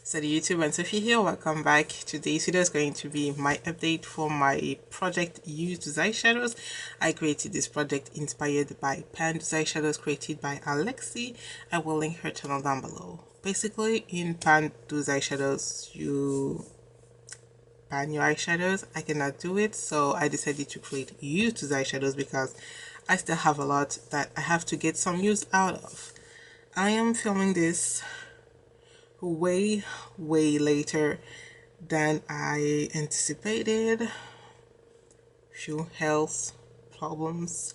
Salut YouTube, and Sophie here. Welcome back. Today's video is going to be my update for my project Joie de Eyeshadows. I created this project inspired by Pan Those Eyeshadows created by Alexy. I will link her channel down below. Basically, in Pan Those Eyeshadows, you pan your eyeshadows. I cannot do it, so I decided to create Joie de Eyeshadows because I still have a lot that I have to get some use out of. I am filming this way later than I anticipated. Few health problems,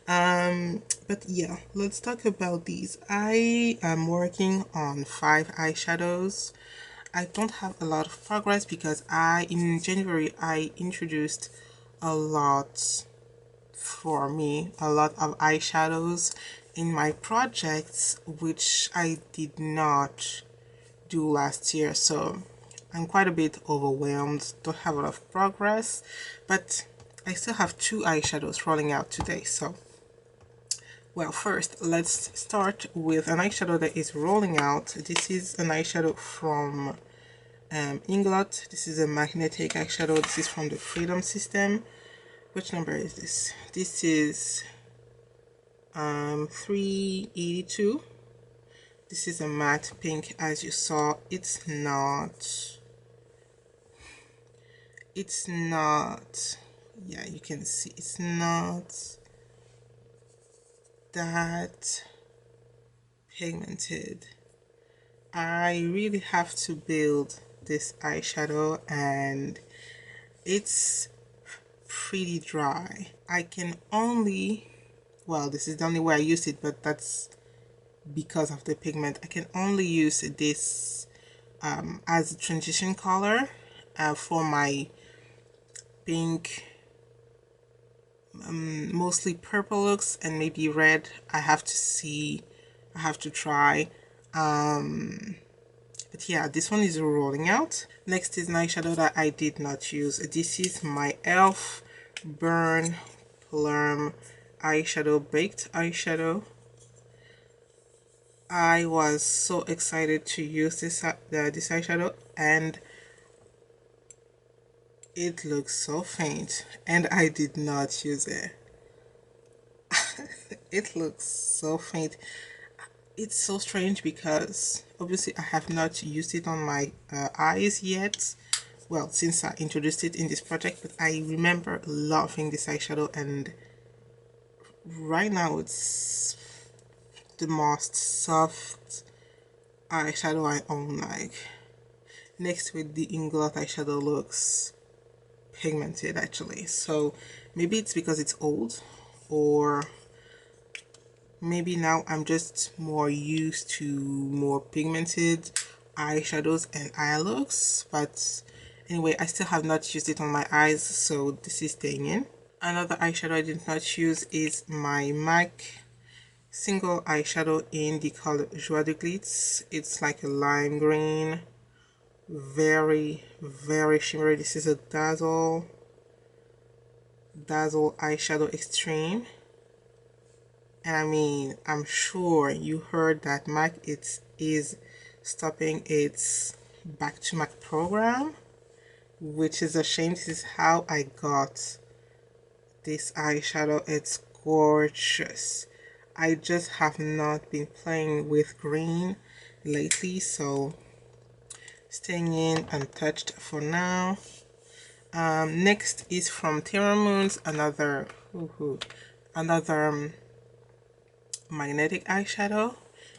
but yeah, let's talk about these. I am working on 5 eyeshadows. I don't have a lot of progress because in January I introduced a lot a lot of eyeshadows in my projects, which I did not do last year, so I'm quite a bit overwhelmed, don't have a lot of progress, but I still have 2 eyeshadows rolling out today. So well, first let's start with an eyeshadow that is rolling out. This is an eyeshadow from Inglot. This is a magnetic eyeshadow. This is from the Freedom system. Which number is this? This is 382. This is a matte pink. As you saw, it's not, yeah, you can see it's not that pigmented. I really have to build this eyeshadow and it's pretty dry. I can only, well, this is the only way I used it, but that's because of the pigment. I can only use this as a transition color for my pink, mostly purple looks, and maybe red. I have to try, but yeah, this one is rolling out. Next is an eyeshadow that I did not use. This is my e.l.f. Burn Plum eyeshadow, baked eyeshadow. I was so excited to use this eyeshadow, and it looks so faint, and I did not use it. It looks so faint. It's so strange because obviously I have not used it on my eyes yet, well, since I introduced it in this project, but I remember loving this eyeshadow, and right now it's the most soft eyeshadow I own. Like, next with the Inglot eyeshadow looks pigmented actually, so maybe it's because it's old, or maybe now I'm just more used to more pigmented eyeshadows and eye looks. But anyway, I still have not used it on my eyes, so this is staying in. Another eyeshadow I did not use is my MAC single eyeshadow in the color Joie de Glitz. It's like a lime green, very shimmery. This is a Dazzle eyeshadow extreme, and I mean, I'm sure you heard that MAC is stopping its back to MAC program, which is a shame. This is how I got this eyeshadow. It's gorgeous. I just have not been playing with green lately, so staying in untouched for now. Next is from TerraMoons, another magnetic eyeshadow.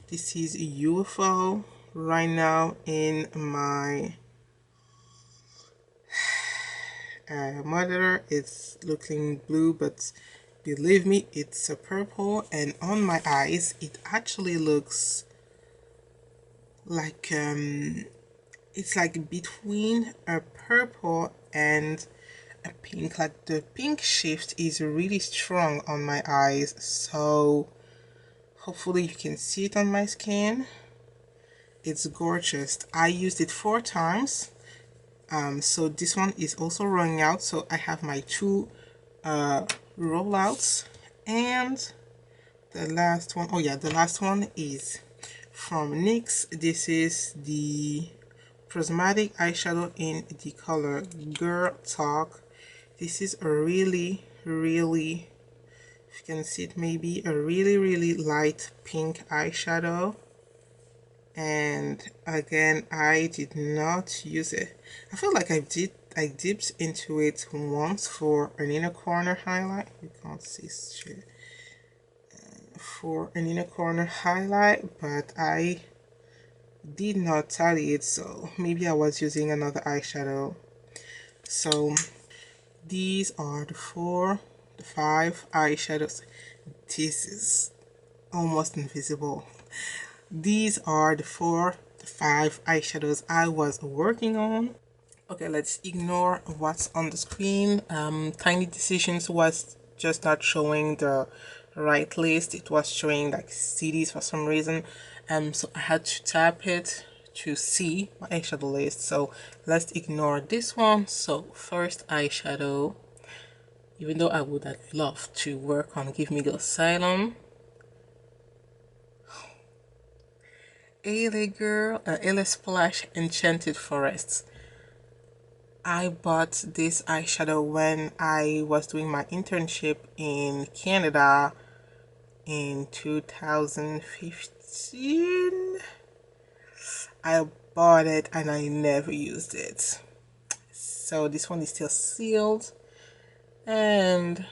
This is UFO. Right now in my monitor it's looking blue, but believe me, it's a purple, and on my eyes it actually looks like it's like between a purple and a pink. Like, the pink shift is really strong on my eyes, so hopefully you can see it on my skin. It's gorgeous. I used it 4 times, so this one is also rolling out, so I have my 2 rollouts, and the last one, oh yeah, the last one is from NYX. This is the prismatic eyeshadow in the color Girl Talk. This is a really, if you can see it, maybe a really light pink eyeshadow. And again, I did not use it. I feel like I dipped into it once for an inner corner highlight. You can't see straight. For an inner corner highlight, but I did not tally it, so maybe I was using another eyeshadow. So these are the 5 eyeshadows. This is almost invisible. These are the 5 eyeshadows I was working on. Okay, let's ignore what's on the screen. Tiny Decisions was just not showing the right list. It was showing like CDs for some reason. So I had to tap it to see my eyeshadow list. So let's ignore this one. So first eyeshadow, even though I would have loved to work on Give Me the Asylum. LA Girl, LA Splash Enchanted Forests. I bought this eyeshadow when I was doing my internship in Canada in 2015. I bought it and I never used it. So this one is still sealed. And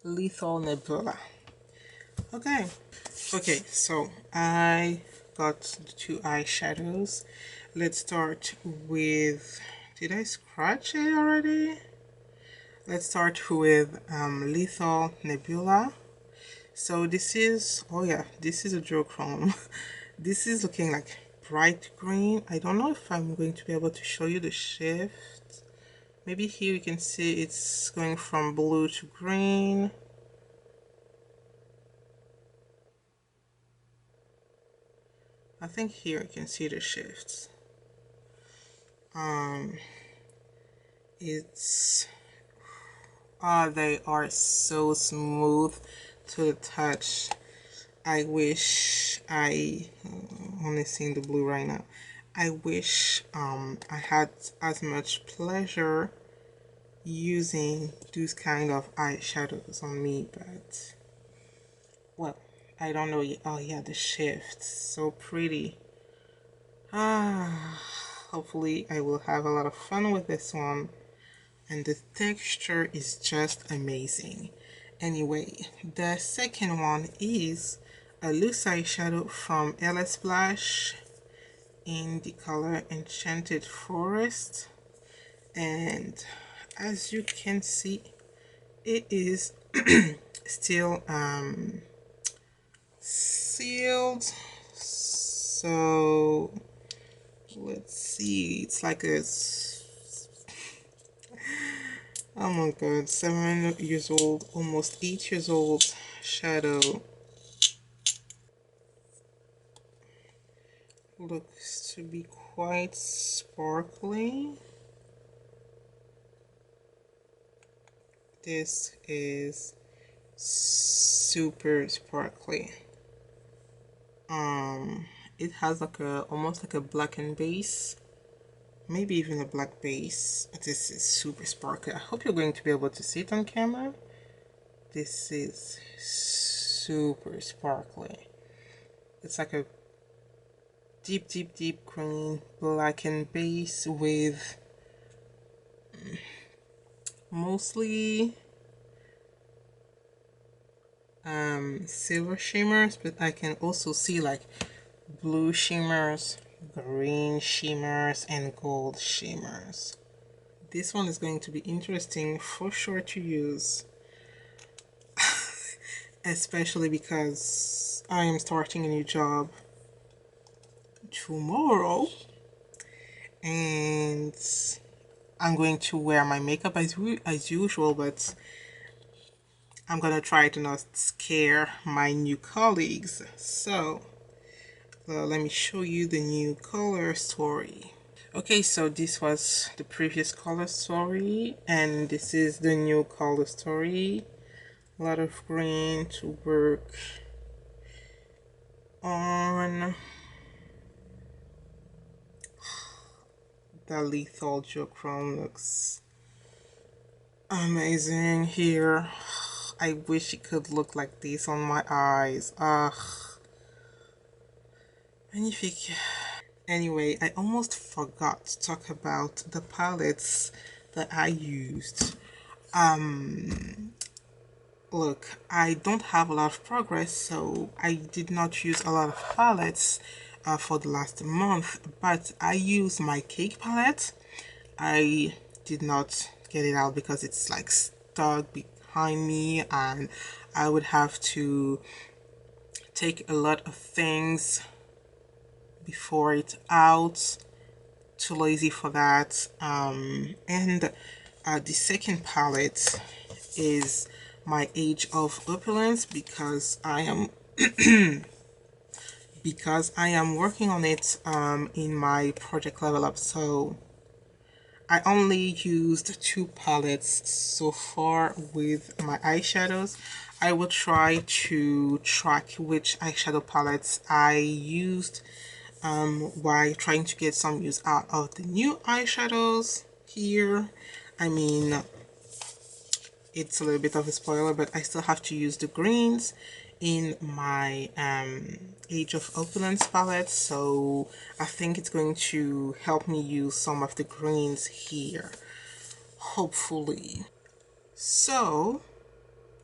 Lethal Nebula. Okay, so I got the 2 eyeshadows. Let's start with, did I scratch it already? Let's start with Lethal Nebula. So this is, oh yeah, this is a duochrome. This is looking like bright green. I don't know if I'm going to be able to show you the shift. Maybe here you can see it's going from blue to green. I think here you can see the shifts. It's they are so smooth to the touch. I wish I'm only seeing the blue right now. I wish I had as much pleasure using those kind of eyeshadows on me, but well, I don't know. Oh yeah, the shift, so pretty. Hopefully I will have a lot of fun with this one, and the texture is just amazing. Anyway, the second one is a loose eyeshadow from LA Splash in the color Enchanted Forest, and as you can see, it is still sealed. So let's see, it's like a, oh my god, 7 years old, almost 8 years old shadow. Looks to be quite sparkly. This is super sparkly. It has like a, almost like a blackened base, maybe even a black base. This is super sparkly. I hope you're going to be able to see it on camera. This is super sparkly. It's like a deep green blackened base with mostly silver shimmers, but I can also see like blue shimmers, green shimmers, and gold shimmers. This one is going to be interesting for sure to use, especially because I am starting a new job tomorrow and I'm going to wear my makeup as usual, but I'm gonna try to not scare my new colleagues. So let me show you the new color story. Okay, so this was the previous color story and this is the new color story. A lot of green to work on. The Lethal Duochrome looks amazing here. I wish it could look like this on my eyes. Magnifique. Anyway, I almost forgot to talk about the palettes that I used. Look, I don't have a lot of progress, so I did not use a lot of palettes for the last month, but I used my cake palette. I did not get it out because it's like stuck behind me, and I would have to take a lot of things before it's out. Too lazy for that. And the second palette is my Age of Opulence, because I am working on it in my project level up. So I only used 2 palettes so far with my eyeshadows. I will try to track which eyeshadow palettes I used while trying to get some use out of the new eyeshadows here. I mean, it's a little bit of a spoiler, but I still have to use the greens in my Age of Opulence palette, so I think it's going to help me use some of the greens here, hopefully. So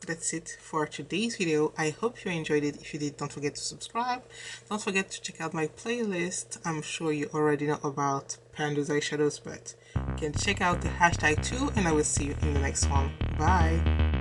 that's it for today's video. I hope you enjoyed it. If you did, don't forget to subscribe. Don't forget to check out my playlist. I'm sure you already know about Pan Those Eyeshadows, but you can check out the hashtag too, and I will see you in the next one. Bye.